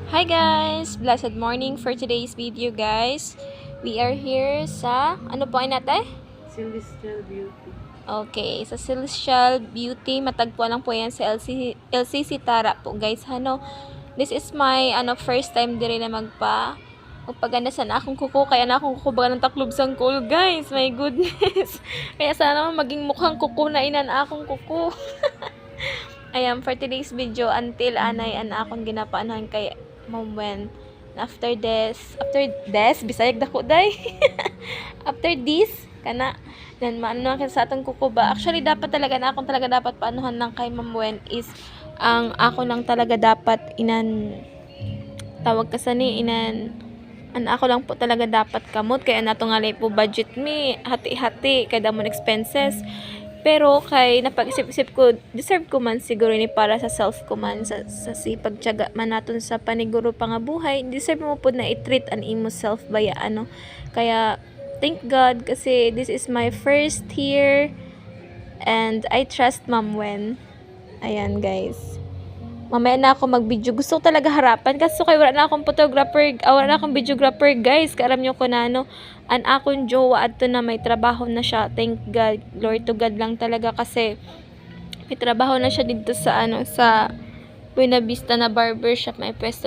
Hi guys! Blessed morning for today's video guys. We are here sa, ano po ay natin? Celestial Beauty. Okay, sa Celestial Beauty. Matagpuan lang po yan sa LCC Tara po guys. This is my first time dire na magpaganda sa na akong kuko. Kaya na akong kuko baga ng taklob sang cool guys. My goodness. Kaya sana maging mukhang kuko na inan akong kuko. Ayan, for today's video, until anay akong ginapaanahan kay Mom Wen. After this, bisayag dako day. After this, kana, then maano na sa atong kukuba. Actually, dapat talaga na akong talaga dapat paanuhan ng kay Mom Wen is, ang ako lang talaga dapat tawag kasani, ako lang po talaga dapat kamot. Kaya nato nga po budget mi, hati-hati, kaya damon expenses. Pero kay napag-isip-isip ko, deserve ko man siguro ni para sa self ko man, sa sipag-tiyaga man naton sa paniguro pa nga buhay, deserve mo po na i-treat an imo self baya Kaya thank God kasi this is my first year and I trust Ma'am Wen. Ayan guys. Mamaya na ako mag-video. Gusto ko talaga harapan kasi wala na akong photographer, wala na akong videographer guys. Karam nyo ko na an akong jowa adto na may trabaho na siya. Thank God. Glory to God lang talaga kasi may trabaho na siya dito sa sa Buena Vista na barbershop. May pwesto